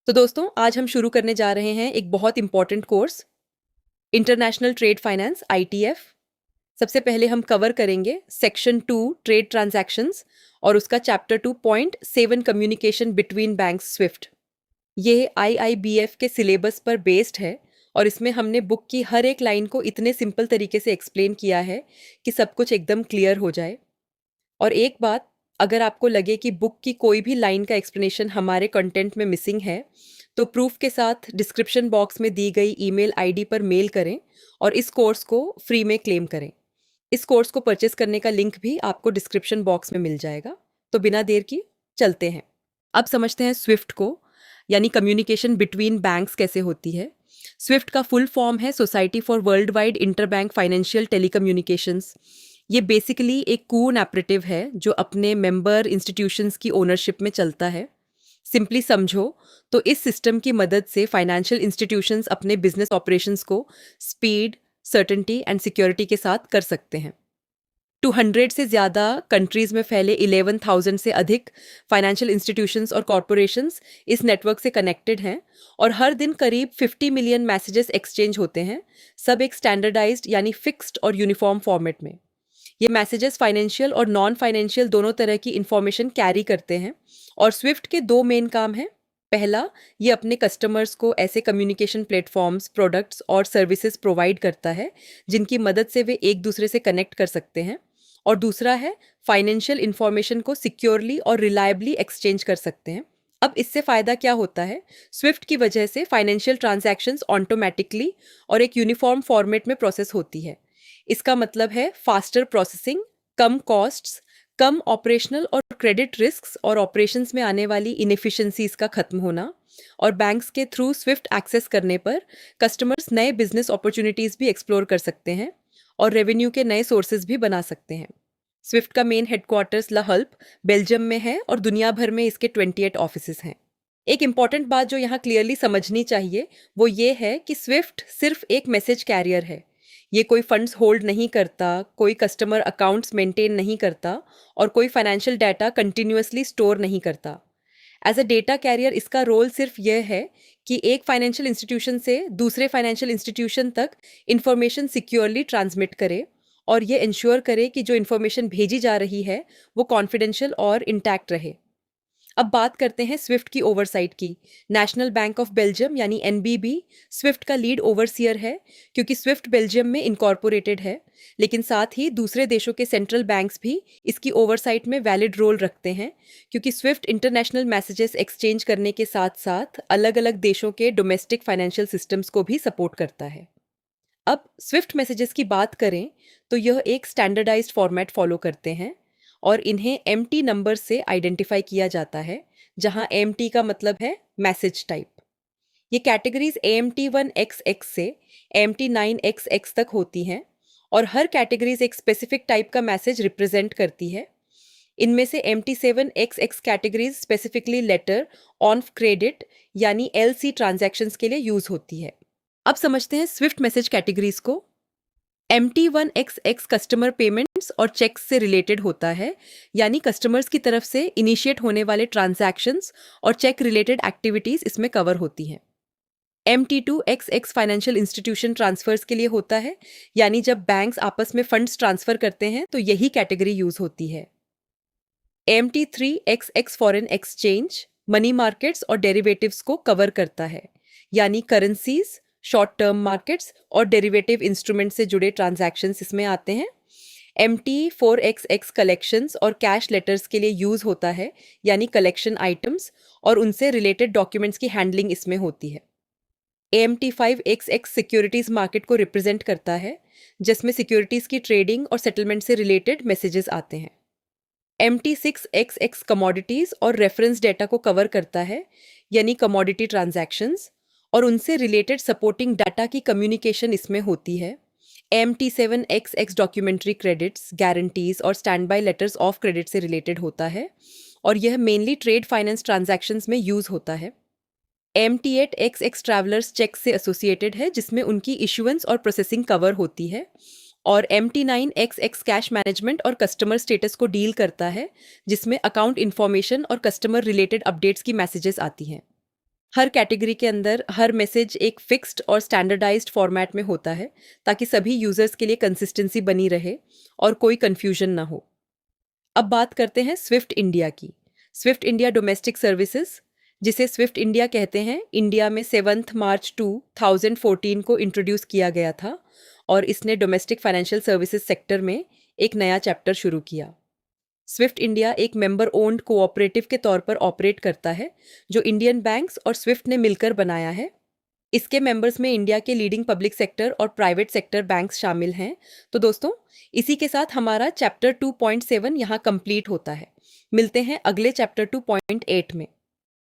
तो दोस्तों आज हम शुरू करने जा रहे हैं एक बहुत important course, international trade finance ITF। सबसे पहले हम कवर करेंगे सेक्शन 2 ट्रेड ट्रांजैक्शंस और उसका chapter 2.7 communication between banks Swift. ये IIBF के सिलेबस पर बेस्ड है और इसमें हमने बुक की हर एक लाइन को इतने सिंपल तरीके से एक्सप्लेन किया है कि सब कुछ एकदम क्लियर हो जाए। और एक बात, अगर आपको लगे कि बुक की कोई भी लाइन का एक्सप्लेनेशन हमारे कंटेंट में मिसिंग है तो प्रूफ के साथ डिस्क्रिप्शन बॉक्स में दी गई ईमेल आईडी पर मेल करें और इस कोर्स को फ्री में क्लेम करें। इस कोर्स को परचेस करने का लिंक भी आपको डिस्क्रिप्शन बॉक्स में मिल जाएगा। तो बिना देर की चलते हैं, अब समझते हैं स्विफ्ट को, यानी कम्युनिकेशन बिटवीन बैंक्स कैसे होती है। स्विफ्ट का फुल फॉर्म है society for world wide interbank financial telecommunications. ये बेसिकली एक कोऑपरेटिव है जो अपने मेंबर इंस्टीट्यूशंस की ओनरशिप में चलता है। सिंपली समझो तो इस सिस्टम की मदद से फाइनेंशियल इंस्टीट्यूशंस अपने बिजनेस ऑपरेशंस को स्पीड, सर्टेनिटी एंड सिक्योरिटी के साथ कर सकते हैं। 200 से ज़्यादा कंट्रीज़ में फैले 11,000 से अधिक फाइनेंशियल इंस्टीट्यूशंस और कॉरपोरेशंस इस नेटवर्क से कनेक्टेड हैं और हर दिन करीब 50 मिलियन मैसेजेस एक्सचेंज होते हैं, सब एक स्टैंडर्डाइज्ड यानी फिक्स्ड और यूनिफॉर्म फॉर्मेट में। ये मैसेजेस फाइनेंशियल और नॉन फाइनेंशियल दोनों तरह की इंफॉर्मेशन कैरी करते हैं और स्विफ्ट के दो मेन काम हैं। पहला, ये अपने कस्टमर्स को ऐसे कम्युनिकेशन प्लेटफॉर्म्स, प्रोडक्ट्स और सर्विसेज प्रोवाइड करता है जिनकी मदद से वे एक दूसरे से कनेक्ट कर सकते हैं। और दूसरा है, फाइनेंशियल इंफॉर्मेशन को सिक्योरली और रिलायबली एक्सचेंज कर सकते हैं। अब इससे फ़ायदा क्या होता है? स्विफ्ट की वजह से फाइनेंशियल ट्रांजैक्शंस ऑटोमेटिकली और एक यूनिफॉर्म फॉर्मेट में प्रोसेस होती है। इसका मतलब है फास्टर प्रोसेसिंग, कम कॉस्ट्स, कम ऑपरेशनल और क्रेडिट रिस्क्स और ऑपरेशंस में आने वाली इनएफिशिएंसीज का खत्म होना। और बैंक्स के थ्रू स्विफ्ट एक्सेस करने पर कस्टमर्स नए बिजनेस अपॉर्चुनिटीज़ भी एक्सप्लोर कर सकते हैं और रेवेन्यू के नए सोर्सेज भी बना सकते हैं। स्विफ्ट का मेन हेडक्वार्टर्स ला हल्प, बेल्जियम में है और दुनिया भर में इसके 28 ऑफिसेज हैं। एक इम्पॉर्टेंट बात जो यहाँ क्लियरली समझनी चाहिए वो ये है कि स्विफ्ट सिर्फ एक मैसेज कैरियर है। ये कोई फंड्स होल्ड नहीं करता, कोई कस्टमर अकाउंट्स मेंटेन नहीं करता और कोई फाइनेंशियल डाटा कंटिन्यूअसली स्टोर नहीं करता। एज अ डेटा कैरियर इसका रोल सिर्फ यह है कि एक फाइनेंशियल इंस्टीट्यूशन से दूसरे फाइनेंशियल इंस्टीट्यूशन तक इंफॉर्मेशन सिक्योरली ट्रांसमिट करे और ये इंश्योर करे कि जो इन्फॉर्मेशन भेजी जा रही है वो कॉन्फिडेंशियल और इंटैक्ट रहे। अब बात करते हैं स्विफ्ट की ओवरसाइट की। नेशनल बैंक ऑफ बेल्जियम यानी NBB स्विफ्ट का लीड ओवरसियर है क्योंकि स्विफ्ट बेल्जियम में इनकॉर्पोरेटेड है, लेकिन साथ ही दूसरे देशों के सेंट्रल बैंक्स भी इसकी ओवरसाइट में वैलिड रोल रखते हैं क्योंकि स्विफ्ट इंटरनेशनल मैसेजेस एक्सचेंज करने के साथ साथ अलग अलग देशों के डोमेस्टिक फाइनेंशियल सिस्टम्स को भी सपोर्ट करता है। अब स्विफ्ट मैसेजेस की बात करें तो यह एक स्टैंडर्डाइज्ड फॉर्मेट फॉलो करते हैं और इन्हें MT नंबर से आइडेंटिफाई किया जाता है, जहां MT का मतलब है मैसेज टाइप। ये कैटेगरीज AMT1XX से AMT9XX तक होती हैं और हर कैटेगरीज एक स्पेसिफिक टाइप का मैसेज रिप्रेजेंट करती है। इनमें से MT7XX categories specifically later on credit यानी LC ट्रांजैक्शंस के लिए यूज होती है। अब समझते हैं स्विफ्ट मैसेज कैटेगरीज को। MT1XX कस्टमर पेमेंट्स और चेक्स से रिलेटेड होता है, यानी कस्टमर्स की तरफ से इनिशिएट होने वाले ट्रांजैक्शंस और चेक रिलेटेड एक्टिविटीज इसमें कवर होती हैं। MT2XX फाइनेंशियल इंस्टीट्यूशन ट्रांसफर्स के लिए होता है, यानी जब बैंक्स आपस में फंड्स ट्रांसफर करते हैं तो यही कैटेगरी यूज होती है। MT3XX foreign exchange, money markets और डेरिवेटिव्स को कवर करता है, यानी करेंसीज, शॉर्ट टर्म मार्केट्स और डेरिवेटिव इंस्ट्रूमेंट से जुड़े ट्रांजैक्शंस इसमें आते हैं। MT4XX कलेक्शंस और कैश लेटर्स के लिए यूज होता है, यानी कलेक्शन आइटम्स और उनसे रिलेटेड डॉक्यूमेंट्स की हैंडलिंग इसमें होती है। MT5XX सिक्योरिटीज मार्केट को रिप्रेजेंट करता है, जिसमें सिक्योरिटीज की ट्रेडिंग और सेटलमेंट से रिलेटेड मैसेजेस आते हैं। MT6XX कमोडिटीज और रेफरेंस डेटा को कवर करता है, यानी कमोडिटी ट्रांजैक्शंस और उनसे रिलेटेड सपोर्टिंग डाटा की कम्युनिकेशन इसमें होती है। MT7XX डॉक्यूमेंट्री क्रेडिट्स, गारंटीज और stand by letters of credit से रिलेटेड होता है और यह मेनली ट्रेड फाइनेंस ट्रांजैक्शंस में यूज होता है। MT8XX ट्रैवलर्स चेक से एसोसिएटेड है, जिसमें उनकी इशुएंस और प्रोसेसिंग कवर होती है। और MT9XX कैश मैनेजमेंट और कस्टमर स्टेटस को डील करता है, जिसमें अकाउंट इन्फॉर्मेशन और कस्टमर रिलेटेड अपडेट्स की मैसेजेस आती हैं। हर कैटेगरी के अंदर हर मैसेज एक फिक्स्ड और स्टैंडर्डाइज्ड फॉर्मेट में होता है ताकि सभी यूजर्स के लिए कंसिस्टेंसी बनी रहे और कोई कंफ्यूजन ना हो। अब बात करते हैं स्विफ्ट इंडिया की। स्विफ्ट इंडिया डोमेस्टिक सर्विसेज, जिसे स्विफ्ट इंडिया कहते हैं, इंडिया में 7 मार्च 2014 को इंट्रोड्यूस किया गया था और इसने डोमेस्टिक फाइनेंशियल सर्विसेज सेक्टर में एक नया चैप्टर शुरू किया। स्विफ्ट इंडिया एक मेंबर ओन्ड कोऑपरेटिव के तौर पर ऑपरेट करता है, जो इंडियन बैंक्स और स्विफ्ट ने मिलकर बनाया है। इसके मेंबर्स में इंडिया के लीडिंग पब्लिक सेक्टर और प्राइवेट सेक्टर बैंक्स शामिल हैं। तो दोस्तों, इसी के साथ हमारा चैप्टर 2.7 यहाँ कंप्लीट होता है। मिलते हैं अगले चैप्टर 2.8 में।